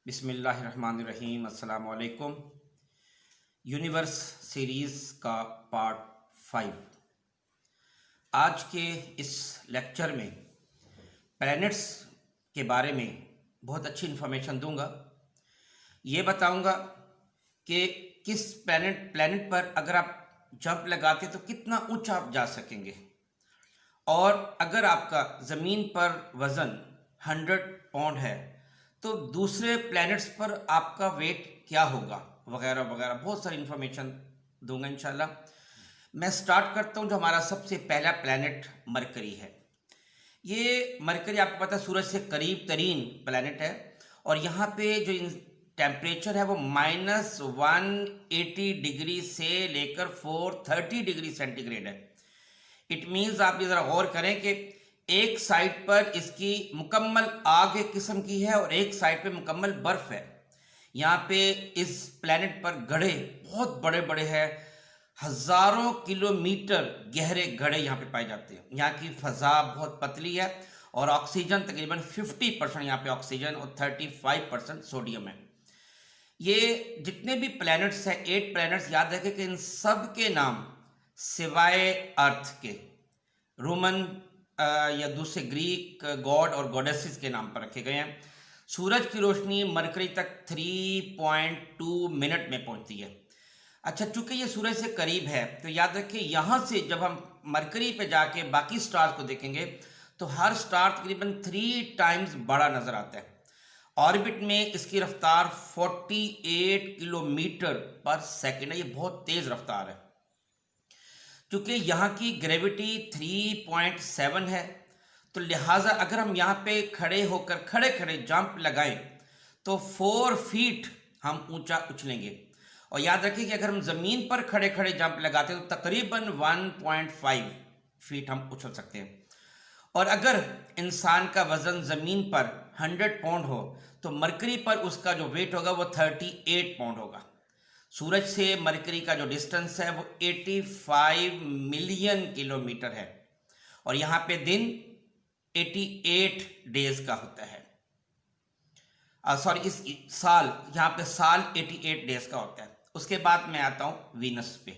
बिस्मिल्लाहिर्रहमानिर्रहीम। अस्सलाम वालेकुम। यूनिवर्स सीरीज़ का पार्ट 5। आज के इस लेक्चर में प्लैनेट्स के बारे में बहुत अच्छी इन्फॉर्मेशन दूंगा। ये बताऊंगा कि किस प्लैनेट पर अगर आप जंप लगाते तो कितना ऊंचा आप जा सकेंगे, और अगर आपका ज़मीन पर वज़न 100 पाउंड है तो दूसरे प्लैनेट्स पर आपका वेट क्या होगा, वगैरह वगैरह बहुत सारी इन्फॉर्मेशन दूंगा इंशाल्लाह। मैं स्टार्ट करता हूं। जो हमारा सबसे पहला प्लैनेट मरकरी है। ये मरकरी आपको पता है सूरज से करीब तरीन प्लैनेट है, और यहाँ पे जो टेम्परेचर है वो -180 डिग्री से लेकर 430 डिग्री सेंटीग्रेड है। इट मीन्स आप ये ज़रा गौर करें कि एक साइड पर इसकी मुकम्मल आग एक किस्म की है और एक साइड पे मुकम्मल बर्फ़ है। यहाँ पे इस प्लैनेट पर गड्ढे बहुत बड़े बड़े हैं, हज़ारों किलोमीटर गहरे गड्ढे यहाँ पे पाए जाते हैं। यहाँ की फ़ज़ा बहुत पतली है और ऑक्सीजन तकरीबन 50% यहाँ पे ऑक्सीजन और 35% सोडियम है। ये जितने भी प्लैनेट्स हैं, 8 प्लैनेट्स, याद रखें कि इन सब के नाम सिवाय अर्थ के रोमन या दूसरे ग्रीक गॉड और गॉडेसेस के नाम पर रखे गए हैं। सूरज की रोशनी मरकरी तक 3.2 मिनट में पहुंचती है। अच्छा, चूंकि ये सूरज से करीब है तो याद रखें यहाँ से जब हम मरकरी पे जाके बाकी स्टार्स को देखेंगे तो हर स्टार तकरीबन 3 टाइम्स बड़ा नजर आता है। ऑर्बिट में इसकी रफ्तार 48 किलोमीटर पर सेकेंड है। ये बहुत तेज रफ्तार है। क्योंकि यहाँ की ग्रेविटी 3.7 है तो लिहाजा अगर हम यहाँ पे खड़े होकर खड़े खड़े जंप लगाएं तो 4 फीट हम ऊंचा उछलेंगे। और याद रखिए कि अगर हम ज़मीन पर खड़े खड़े जंप लगाते हैं तो तकरीबन 1.5 फीट हम उछल सकते हैं। और अगर इंसान का वज़न ज़मीन पर 100 पाउंड हो तो मरकरी पर उसका जो वेट होगा वो 38 पाउंड होगा। सूरज से मरकरी का जो डिस्टेंस है वो 85 मिलियन किलोमीटर है, और यहाँ पे दिन 88 डेज का होता है। इस साल यहाँ पे साल 88 डेज का होता है। उसके बाद मैं आता हूँ वीनस पे,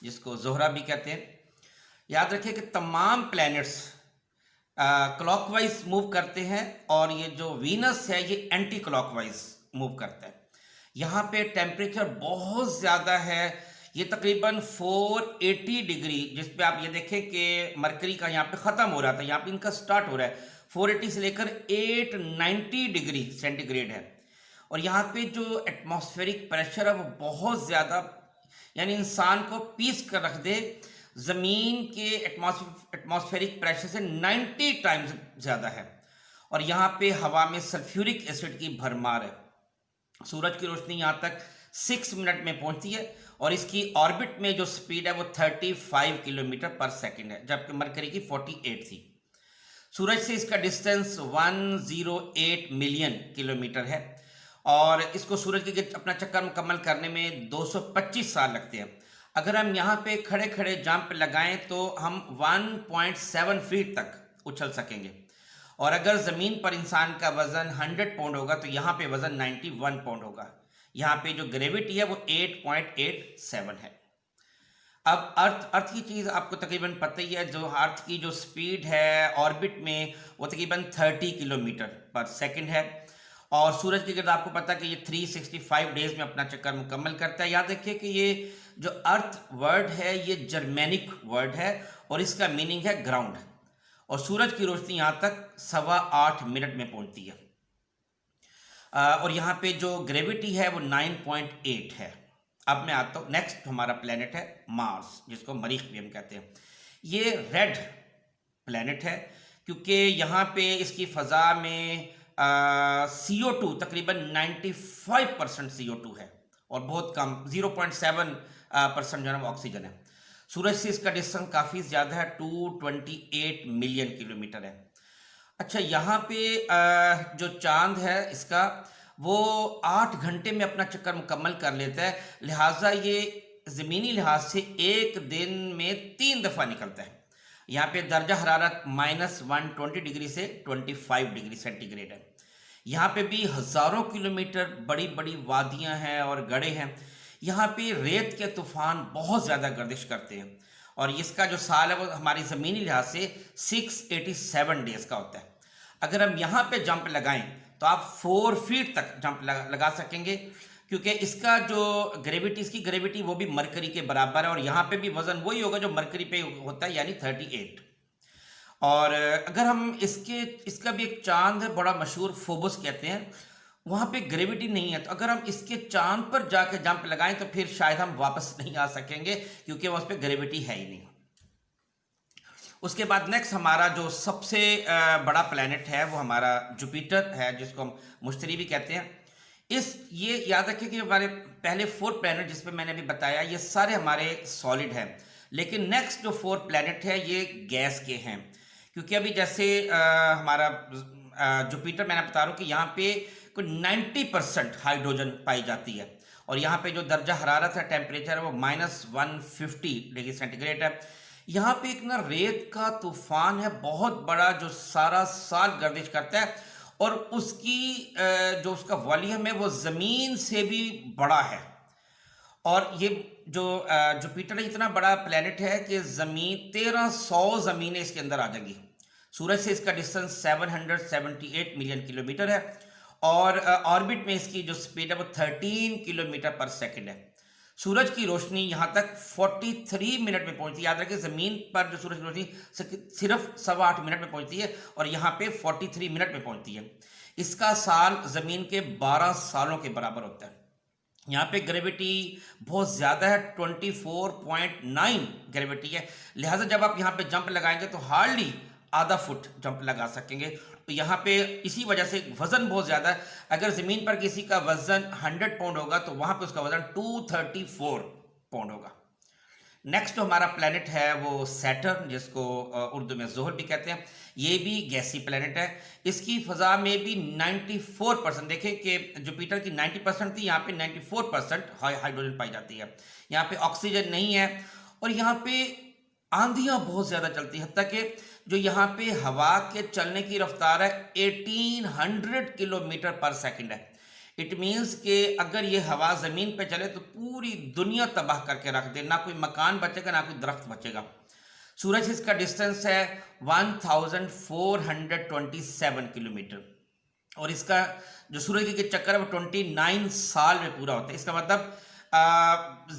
जिसको जोहरा भी कहते हैं। याद रखिए कि तमाम प्लैनेट्स क्लॉकवाइज मूव करते हैं, और ये जो वीनस है ये एंटी क्लॉकवाइज मूव करता है। यहाँ पे टेम्परेचर बहुत ज़्यादा है। ये तकरीबन 480 डिग्री, जिस पे आप ये देखें कि मरकरी का यहाँ पे ख़त्म हो रहा था, यहाँ पे इनका स्टार्ट हो रहा है। 480 से लेकर 890 डिग्री सेंटीग्रेड है। और यहाँ पे जो एटमॉस्फेरिक प्रेशर है वो बहुत ज़्यादा, यानी इंसान को पीस कर रख दे। ज़मीन के एटमॉस्फेरिक प्रेशर से 90 टाइम्स ज़्यादा है। और यहाँ पे हवा में सल्फ्यूरिक एसिड की भरमार है। सूरज की रोशनी यहाँ तक 6 मिनट में पहुँचती है, और इसकी ऑर्बिट में जो स्पीड है वो 35 किलोमीटर पर सेकंड है, जबकि मरकरी की 48 थी। सूरज से इसका डिस्टेंस 108 मिलियन किलोमीटर है, और इसको सूरज के अपना चक्कर मुकम्मल करने में 225 साल लगते हैं। अगर हम यहाँ पे खड़े खड़े जंप लगाएं तो हम 1.7 फीट तक उछल सकेंगे। और अगर ज़मीन पर इंसान का वज़न 100 पाउंड होगा तो यहाँ पे वज़न 91 पाउंड होगा। यहाँ पे जो ग्रेविटी है वो 8.87 है। अब अर्थ की चीज़ आपको तकरीबन पता ही है। जो अर्थ की जो स्पीड है ऑर्बिट में वो तकरीबन 30 किलोमीटर पर सेकंड है, और सूरज की गिर्द आपको पता है कि ये 365 डेज में अपना चक्कर मुकम्मल करता है। याद रखिए कि ये जो अर्थ वर्ड है ये जर्मेनिक वर्ड है, और इसका मीनिंग है ग्राउंड। और सूरज की रोशनी यहाँ तक 8.25 मिनट में पहुँचती है। और यहाँ पे जो ग्रेविटी है वो 9.8 है। अब मैं आता हूँ, नेक्स्ट हमारा प्लेनेट है मार्स, जिसको मरीख भी हम कहते हैं। ये रेड प्लेनेट है क्योंकि यहाँ पे इसकी फ़ज़ा में CO2 तकरीबन 95% CO2 है, और बहुत कम 0.7% जो है वो ऑक्सीजन है। सूरज से इसका डिस्टेंस काफ़ी ज़्यादा है, 228 मिलियन किलोमीटर है। अच्छा, यहाँ पे जो चांद है इसका वो 8 घंटे में अपना चक्कर मुकम्मल कर लेता है। लिहाजा ये ज़मीनी लिहाज से एक दिन में 3 दफ़ा निकलता है। यहाँ पे दर्जा हरारत -120 डिग्री से 25 डिग्री सेंटीग्रेड है। यहाँ पे भी हज़ारों किलोमीटर बड़ी बड़ी वादियाँ हैं और गड्ढे हैं। यहाँ पे रेत के तूफान बहुत ज़्यादा गर्दिश करते हैं और इसका जो साल है वो हमारी ज़मीनी लिहाज से 687 डेज़ का होता है। अगर हम यहाँ पे जंप लगाएं तो आप 4 फीट तक जंप लगा सकेंगे, क्योंकि इसका जो ग्रेविटी, इसकी ग्रेविटी वो भी मरकरी के बराबर है और यहाँ पे भी वजन वही होगा जो मरकरी पे होता है, यानी 38। और अगर हम इसका भी एक चांद है बड़ा मशहूर, फोबस कहते हैं, वहाँ पे ग्रेविटी नहीं है। तो अगर हम इसके चांद पर जाके जंप लगाएं तो फिर शायद हम वापस नहीं आ सकेंगे, क्योंकि उस पर ग्रेविटी है ही नहीं। उसके बाद नेक्स्ट हमारा जो सबसे बड़ा प्लेनेट है वो हमारा जुपिटर है, जिसको हम मुश्तरी भी कहते हैं। ये याद रखिए कि हमारे पहले 4 प्लेनेट जिस पे मैंने अभी बताया, ये सारे हमारे सॉलिड हैं, लेकिन नेक्स्ट जो 4 प्लेनेट है ये गैस के हैं। क्योंकि अभी जैसे हमारा जुपिटर, मैंने बता रहा हूँ कि यहाँ पे कोई 90% हाइड्रोजन पाई जाती है और यहाँ पे जो दर्जा हरारत है, टेम्परेचर है, वो -150 डिग्री सेंटीग्रेड है। यहाँ पे एक ना रेत का तूफान है बहुत बड़ा, जो सारा साल गर्दिश करता है और उसकी जो उसका वॉल्यूम है वो ज़मीन से भी बड़ा है। और ये जो जुपिटर इतना बड़ा प्लेनेट है कि ज़मीन 1300 ज़मीनें इसके अंदर आ जाएंगी। सूरज से इसका डिस्टेंस 778 मिलियन किलोमीटर है और ऑर्बिट में इसकी जो स्पीड है वो 13 किलोमीटर पर सेकंड है। सूरज की रोशनी यहाँ तक 43 मिनट में पहुँचती है। याद रखिए, ज़मीन पर जो सूरज की रोशनी सिर्फ 8.25 मिनट में पहुँचती है और यहाँ पे 43 मिनट में पहुँचती है। इसका साल ज़मीन के 12 सालों के बराबर होता है। यहाँ पे ग्रेविटी बहुत ज़्यादा है, 24.9 ग्रेविटी है। लिहाजा जब आप यहाँ पे जंप लगाएंगे तो हार्डली आधा फुट जंप लगा सकेंगे। तो यहाँ पे इसी वजह से वज़न बहुत ज़्यादा है। अगर ज़मीन पर किसी का वज़न 100 पाउंड होगा तो वहाँ पे उसका वज़न 234 पाउंड होगा। नेक्स्ट जो हमारा प्लेनेट है वो सैटर्न, जिसको उर्दू में ज़ोहर भी कहते हैं। ये भी गैसी प्लेनेट है। इसकी फ़ज़ा में भी 94%, देखें कि जुपिटर की 90% थी, यहाँ पे 94% हाइड्रोजन पाई जाती है। यहाँ पे ऑक्सीजन नहीं है और यहाँ पे आंधियाँ बहुत ज़्यादा चलती है, हत्ता कि जो यहाँ पे हवा के चलने की रफ्तार है 1800 किलोमीटर पर सेकंड है। इट मीन्स कि अगर ये हवा ज़मीन पे चले तो पूरी दुनिया तबाह करके रख दे, ना कोई मकान बचेगा ना कोई दरख्त बचेगा। सूरज से इसका डिस्टेंस है 1427 किलोमीटर और इसका जो सूरज के चक्कर है वो 29 साल में पूरा होता है। इसका मतलब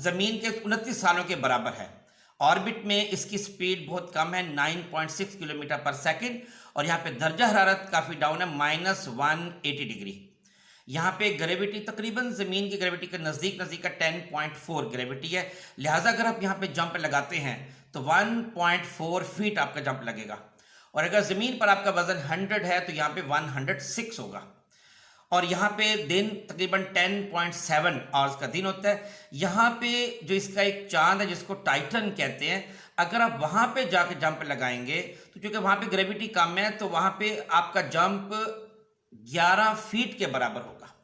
ज़मीन के 29 सालों के बराबर है। ऑर्बिट में इसकी स्पीड बहुत कम है, 9.6 किलोमीटर पर सेकंड और यहाँ पे दर्जा हरारत काफ़ी डाउन है, -180 डिग्री। यहाँ पे ग्रेविटी तकरीबन ज़मीन की ग्रेविटी के नज़दीक का 10.4 ग्रेविटी है। लिहाजा अगर आप यहाँ पे जंप लगाते हैं तो 1.4 फीट आपका जंप लगेगा और अगर ज़मीन पर आपका वज़न 100 है तो यहाँ पे 106 होगा। और यहाँ पे दिन तकरीबन 10.7 आवर्स का दिन होता है। यहाँ पे जो इसका एक चांद है जिसको टाइटन कहते हैं, अगर आप वहाँ पे जाके जंप लगाएंगे तो क्योंकि वहाँ पे ग्रेविटी कम है तो वहाँ पे आपका जंप 11 फीट के बराबर होगा।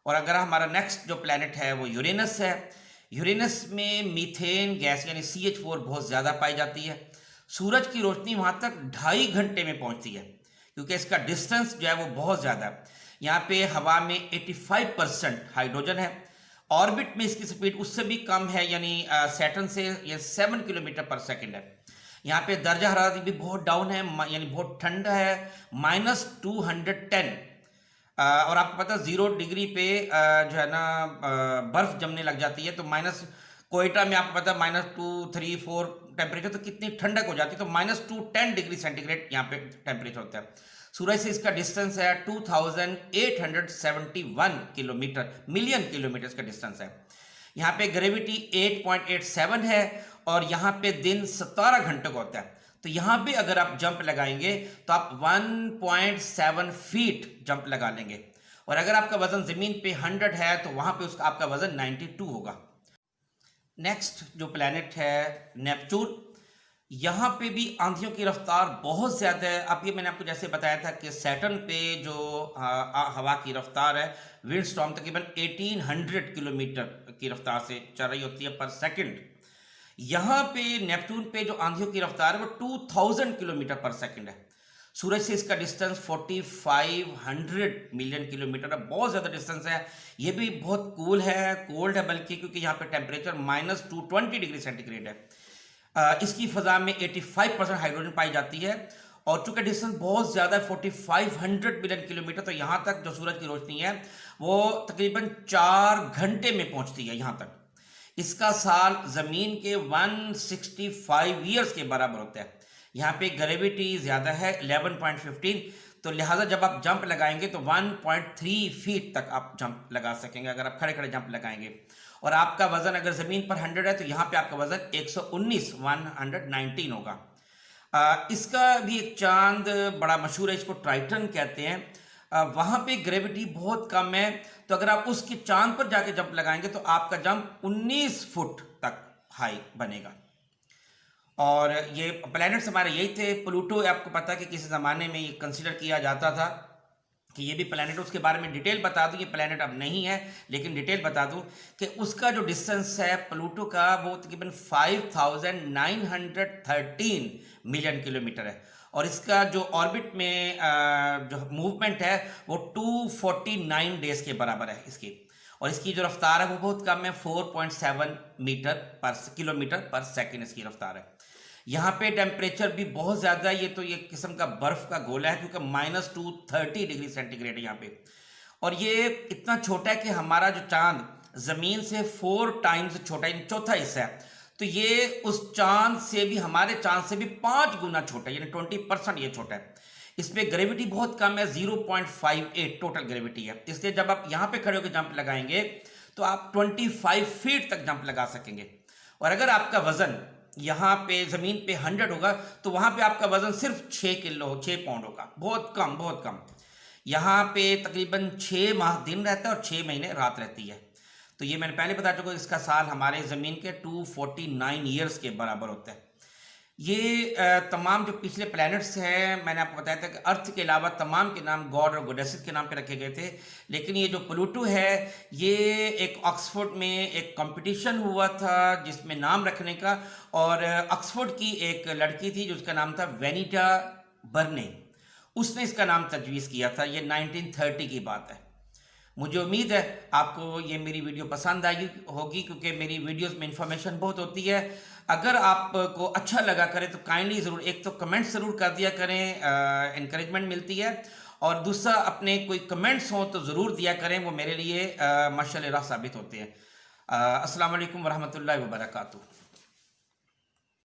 और अगर हमारा नेक्स्ट जो प्लेनेट है वो यूरेनस है। यूरेनस में मीथेन गैस यानी CH4 बहुत ज़्यादा पाई जाती है। सूरज की रोशनी वहाँ तक 2.5 घंटे में पहुँचती है क्योंकि इसका डिस्टेंस जो है वो बहुत ज़्यादा है। यहाँ पे हवा में 85% हाइड्रोजन है। ऑर्बिट में इसकी स्पीड उससे भी कम है, यानी सैटर्न से ये 7 किलोमीटर पर सेकंड है। यहाँ पे दर्जा हरारत भी बहुत डाउन है, यानी बहुत ठंडा है, -210। और आपको पता है 0 डिग्री पे जो है ना बर्फ जमने लग जाती है। तो कोयटा में आपको पता है -2, 3, 4 टेम्परेचर, तो कितनी ठंडक हो जाती है। तो -210 डिग्री सेंटीग्रेड यहाँ पे टेम्परेचर होता है। सूरज से इसका डिस्टेंस है 2871 किलोमीटर, मिलियन किलोमीटर का डिस्टेंस है। यहाँ पे ग्रेविटी 8.87 है और यहाँ पे दिन 17 घंटे का होता है। तो यहाँ पे अगर आप जंप लगाएंगे तो आप 1.7 फीट जंप लगा लेंगे और अगर आपका वजन ज़मीन पे 100 है तो वहाँ पे उसका आपका वजन 92 होगा। नेक्स्ट जो प्लेनेट है नेपच्यून, यहाँ पे भी आंधियों की रफ्तार बहुत ज़्यादा है। अब ये मैंने आपको जैसे बताया था कि सैटर्न पे जो हवा की रफ्तार है, विंड स्टॉर्म तकरीबन 1800 किलोमीटर की रफ्तार से चल रही होती है पर सेकंड। यहाँ पे नेपच्यून पे जो आंधियों की रफ्तार है वो 2000 किलोमीटर पर सेकंड है। सूरज से इसका डिस्टेंस 4500 मिलियन किलोमीटर है, बहुत ज़्यादा डिस्टेंस है। ये भी बहुत कूल है, कोल्ड है बल्कि, क्योंकि यहाँ पे टेम्परेचर -220 डिग्री सेंटीग्रेड है। इसकी फ़ज़ा में 85% हाइड्रोजन पाई जाती है, और चूंकि डिस्टेंस बहुत ज़्यादा है 4500 मिलियन किलोमीटर, तो यहाँ तक जो सूरज की रोशनी है वो तकरीबन 4 घंटे में पहुँचती है यहाँ तक। इसका साल ज़मीन के 165 ईयर्स के बराबर होता है। यहाँ पे ग्रेविटी ज़्यादा है 11.15, तो लिहाजा जब आप जंप लगाएंगे तो 1.3 फीट तक आप जंप लगा सकेंगे अगर आप खड़े खड़े जंप लगाएंगे। और आपका वज़न अगर ज़मीन पर 100 है तो यहाँ पे आपका वज़न 119 होगा। इसका भी एक चांद बड़ा मशहूर है, इसको ट्राइटन कहते हैं। वहाँ पे ग्रेविटी बहुत कम है, तो अगर आप उसके चांद पर जाके जंप लगाएंगे तो आपका जंप 19 फुट तक हाई बनेगा। और ये प्लैनेट्स हमारे यही थे। प्लूटो आपको पता है कि किसी ज़माने में ये कंसिडर किया जाता था कि ये भी प्लैनेट, उसके बारे में डिटेल बता दूं, ये प्लैनेट अब नहीं है लेकिन डिटेल बता दूं कि उसका जो डिस्टेंस है प्लूटो का वो तकरीबन 5913 मिलियन किलोमीटर है, और इसका जो ऑर्बिट में जो मूवमेंट है वो 249 डेज के बराबर है इसकी। और इसकी जो रफ्तार है वो बहुत कम है, 4.7 किलोमीटर पर सेकेंड इसकी रफ्तार है। यहाँ पे टेम्परेचर भी बहुत ज़्यादा है, ये तो ये किस्म का बर्फ़ का गोला है क्योंकि -230 डिग्री सेंटीग्रेड है यहाँ पे। और ये इतना छोटा है कि हमारा जो चांद ज़मीन से 4 टाइम्स छोटा है, चौथा हिस्सा है, तो ये उस चांद से भी, हमारे चांद से भी 5 गुना छोटा है, यानी 20% ये छोटा है। इसमें ग्रेविटी बहुत कम है, 0.58 टोटल ग्रेविटी है, इसलिए जब आप यहाँ पे खड़े होकर जंप लगाएंगे तो आप 25 फीट तक जंप लगा सकेंगे। और अगर आपका वज़न यहाँ पे ज़मीन पे 100 होगा तो वहाँ पे आपका वज़न सिर्फ 6 पाउंड होगा, बहुत कम बहुत कम। यहाँ पे तकरीबन 6 माह दिन रहता है और 6 महीने रात रहती है। तो ये मैंने पहले बता चुका, इसका साल हमारे ज़मीन के 249 ईयर्स के बराबर होता है। ये तमाम जो पिछले प्लैनेट्स हैं, मैंने आपको बताया था कि अर्थ के अलावा तमाम के नाम गॉड और गोडेसेस के नाम पे रखे गए थे, लेकिन ये जो प्लूटो है ये एक ऑक्सफोर्ड में एक कंपटीशन हुआ था जिसमें नाम रखने का, और ऑक्सफोर्ड की एक लड़की थी जिसका नाम था वेनिटा बर्ने, उसने इसका नाम तजवीज़ किया था। ये 1930 की बात है। मुझे उम्मीद है आपको ये मेरी वीडियो पसंद आई होगी, क्योंकि मेरी वीडियोस में इंफॉर्मेशन बहुत होती है। अगर आपको अच्छा लगा करे तो काइंडली ज़रूर एक तो कमेंट ज़रूर कर दिया करें, इनकरेजमेंट मिलती है, और दूसरा अपने कोई कमेंट्स हों तो ज़रूर दिया करें, वो मेरे लिए माशाअल्लाह साबित होते हैं। अस्सलाम वालेकुम वरहमतुल्लाहि वबरकातुहू।